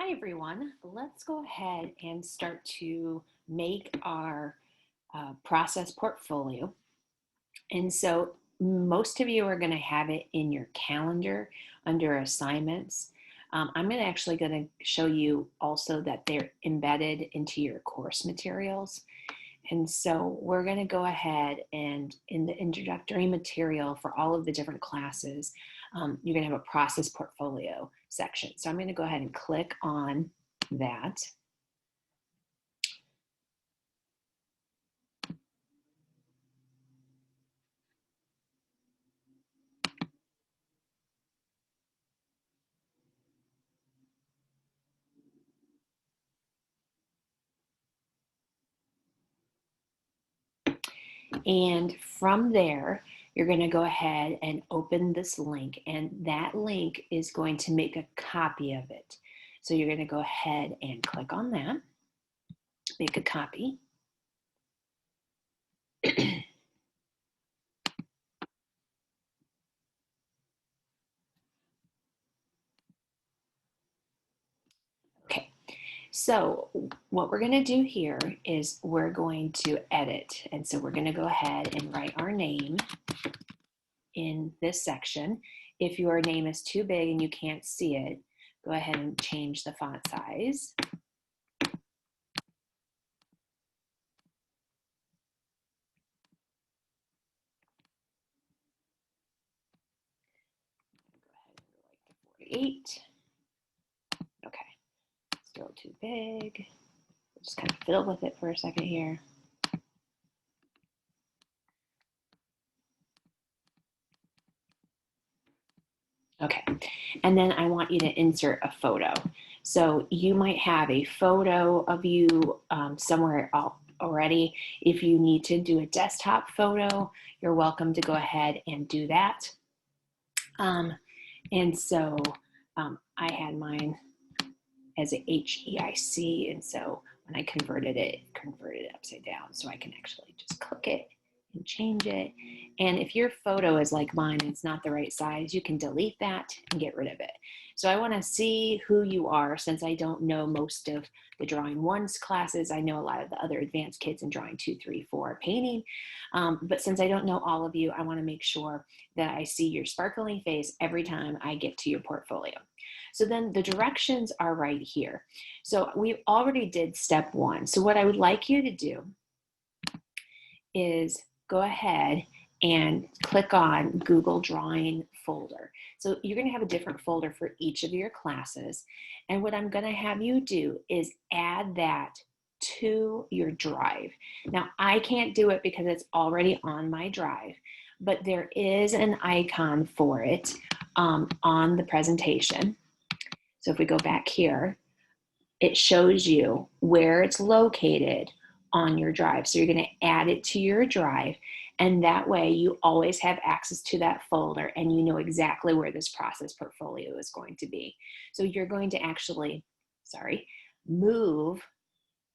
Hi everyone, let's go ahead and start to make our process portfolio. And so most of you are going to have it in your calendar under assignments. I'm actually going to show you also that they're embedded into your course materials. And so we're going to go ahead and in the introductory material for all of the different classes, you're going to have a process portfolio section. So I'm going to go ahead and click on that. And from there, you're going to go ahead and open this link, and that link is going to make a copy of it. So you're going to go ahead and click on that, make a copy. Okay, so what we're going to do here is we're going to edit. And so we're going to go ahead and write our name in this section. If your name is too big and you can't see it, go ahead and change the font size. Go ahead and go like to 48. Okay, still too big. Just kind of fiddle with it for a second here. Okay, and then I want you to insert a photo. So you might have a photo of you somewhere already. If you need to do a desktop photo, you're welcome to go ahead and do that. And so I had mine as a HEIC, and so when I converted it upside down, so I can actually just click it and change it. And if your photo is like mine, it's not the right size, you can delete that and get rid of it. So I want to see who you are, since I don't know most of the Drawing 1's classes. I know a lot of the other advanced kids in Drawing 2, 3, 4 painting. But since I don't know all of you, I want to make sure that I see your sparkling face every time I get to your portfolio. So then the directions are right here. So we already did step 1. So what I would like you to do is go ahead and click on Google Drawing folder. So you're going to have a different folder for each of your classes. And what I'm going to have you do is add that to your drive. Now, I can't do it because it's already on my drive, but there is an icon for it on the presentation. So if we go back here, it shows you where it's located on your drive. So you're going to add it to your drive, and that way you always have access to that folder and you know exactly where this process portfolio is going to be. So you're going to actually, move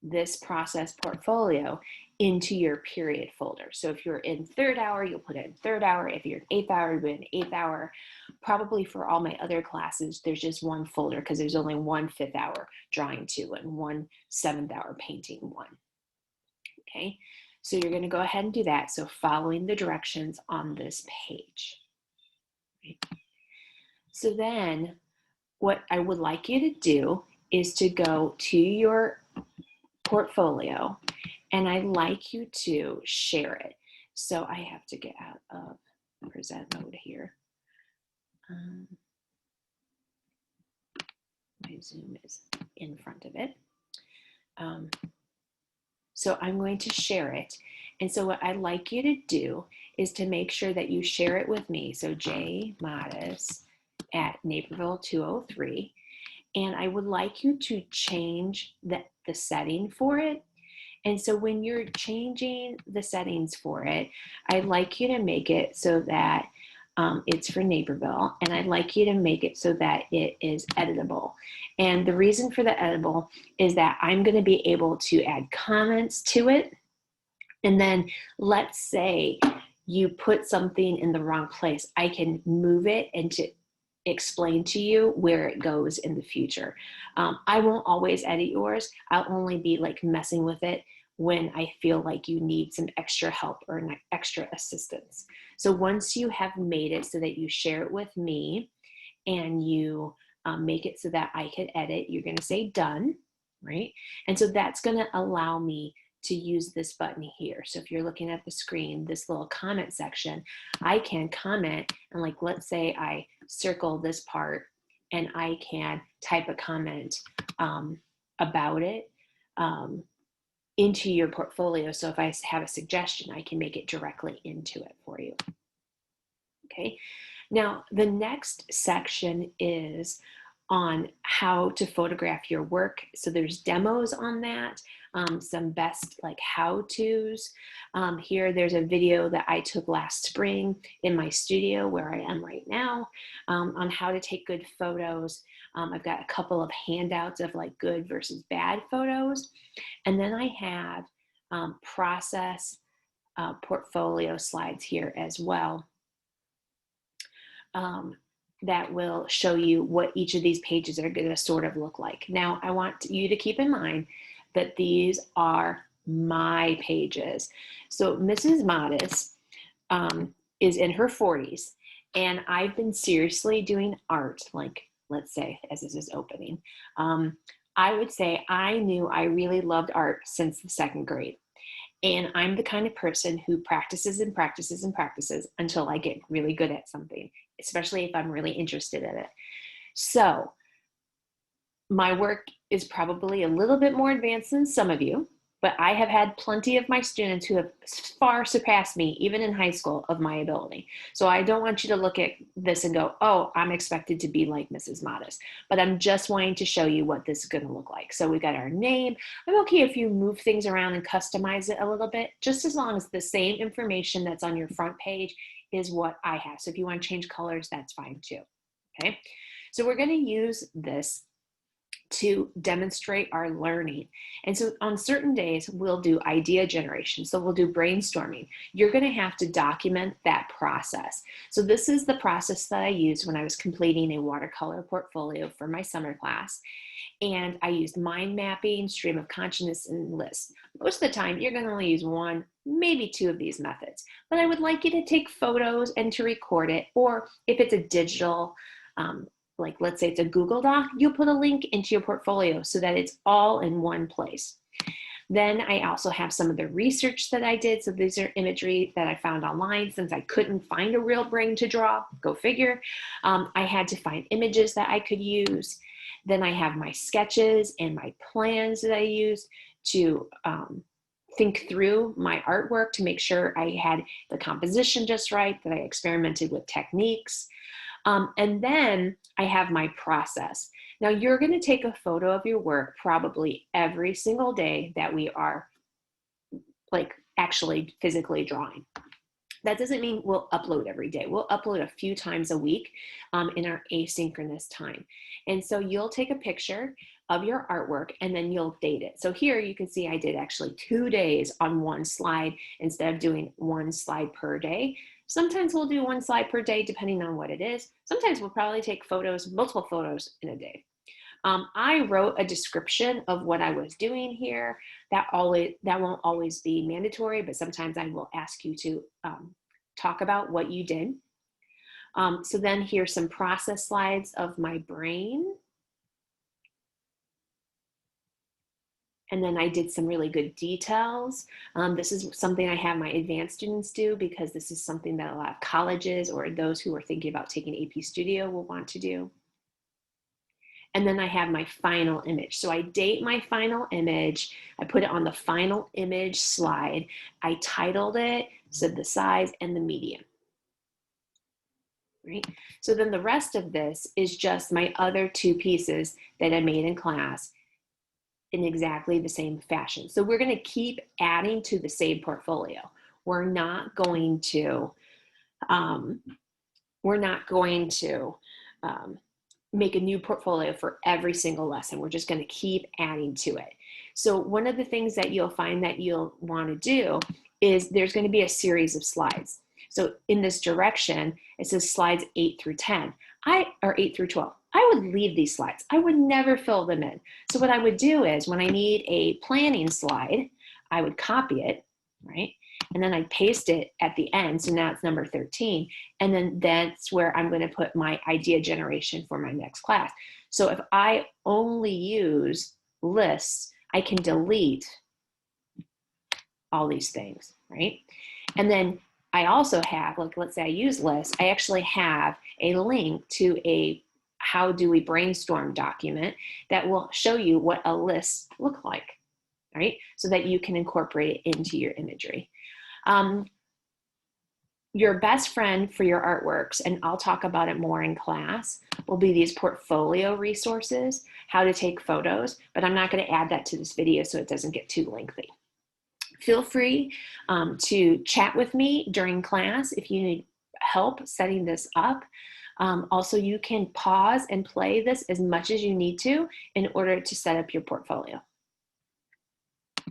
this process portfolio into your period folder. So if you're in 3rd hour, you'll put it in 3rd hour. If you're in 8th hour, you put it in 8th hour. Probably for all my other classes, there's just one folder because there's only one 5th hour Drawing 2 and one 7th hour Painting 1. Okay, so you're going to go ahead and do that. So following the directions on this page. Right. So then what I would like you to do is to go to your portfolio, and I'd like you to share it. So I have to get out of present mode here. My Zoom is in front of it. So I'm going to share it. And so what I'd like you to do is to make sure that you share it with me. So J Modis at Naperville 203. And I would like you to change the setting for it. And so when you're changing the settings for it, I'd like you to make it so that it's for Naperville, and I'd like you to make it so that it is editable. And the reason for the editable is that I'm going to be able to add comments to it. And then let's say you put something in the wrong place, I can move it explain to you where it goes in the future. I won't always edit yours. I'll only be like messing with it when I feel like you need some extra help or an extra assistance. So once you have made it so that you share it with me and you make it so that I can edit, you're going to say done, right? And so that's going to allow me to use this button here. So if you're looking at the screen, this little comment section, I can comment, and like, let's say I circle this part and I can type a comment about it into your portfolio. So if I have a suggestion, I can make it directly into it for you. Okay. Now, the next section is on how to photograph your work. So there's demos on that, some best like how-tos. Here, there's a video that I took last spring in my studio where I am right now on how to take good photos. I've got a couple of handouts of like good versus bad photos. And then I have process portfolio slides here as well. That will show you what each of these pages are going to sort of look like. Now, I want you to keep in mind that these are my pages. So Mrs. Modest is in her 40s, and I've been seriously doing art, like, let's say, as this is opening. I would say I knew I really loved art since the 2nd grade. And I'm the kind of person who practices and practices and practices until I get really good at something, especially if I'm really interested in it. So my work is probably a little bit more advanced than some of you, but I have had plenty of my students who have far surpassed me, even in high school, of my ability. So I don't want you to look at this and go, oh, I'm expected to be like Mrs. Modest, but I'm just wanting to show you what this is going to look like. So we got our name. I'm okay if you move things around and customize it a little bit, just as long as the same information that's on your front page is what I have. So if you want to change colors, that's fine too. Okay. So we're going to use this to demonstrate our learning. And so on certain days, we'll do idea generation. So we'll do brainstorming. You're going to have to document that process. So this is the process that I used when I was completing a watercolor portfolio for my summer class. And I used mind mapping, stream of consciousness, and lists. Most of the time, you're going to only use 1, maybe 2 of these methods. But I would like you to take photos and to record it. Or if it's a digital like let's say it's a Google Doc, you'll put a link into your portfolio so that it's all in one place. Then I also have some of the research that I did. So these are imagery that I found online since I couldn't find a real brain to draw, go figure. I had to find images that I could use. Then I have my sketches and my plans that I used to think through my artwork to make sure I had the composition just right, that I experimented with techniques. And then I have my process. Now you're going to take a photo of your work probably every single day that we are like actually physically drawing. That doesn't mean we'll upload every day. We'll upload a few times a week in our asynchronous time. And so you'll take a picture of your artwork and then you'll date it. So here you can see I did actually 2 days on one slide instead of doing 1 slide per day. Sometimes we'll do 1 slide per day depending on what it is. Sometimes we'll probably take photos, multiple photos in a day. I wrote a description of what I was doing here. That won't always be mandatory, but sometimes I will ask you to talk about what you did. So then here's some process slides of my brain. And then I did some really good details. This is something I have my advanced students do because this is something that a lot of colleges or those who are thinking about taking AP Studio will want to do. And then I have my final image. So I date my final image. I put it on the final image slide. I titled it, said the size and the medium. Right? So then the rest of this is just my other 2 pieces that I made in class in exactly the same fashion. So we're going to keep adding to the same portfolio. We're not going to make a new portfolio for every single lesson. We're just going to keep adding to it. So one of the things that you'll find that you'll want to do is there's going to be a series of slides. So in this direction, it says slides 8 through 10. or 8 through 12, I would leave these slides. I would never fill them in. So what I would do is when I need a planning slide, I would copy it, right? And then I paste it at the end. So now it's number 13. And then that's where I'm going to put my idea generation for my next class. So if I only use lists, I can delete all these things, right? And then I also have, like, let's say I use lists, I actually have a link to a how do we brainstorm document that will show you what a list look like, right? So that you can incorporate it into your imagery. Your best friend for your artworks, and I'll talk about it more in class, will be these portfolio resources, how to take photos, but I'm not going to add that to this video so it doesn't get too lengthy. Feel free to chat with me during class if you need help setting this up. Also, you can pause and play this as much as you need to in order to set up your portfolio.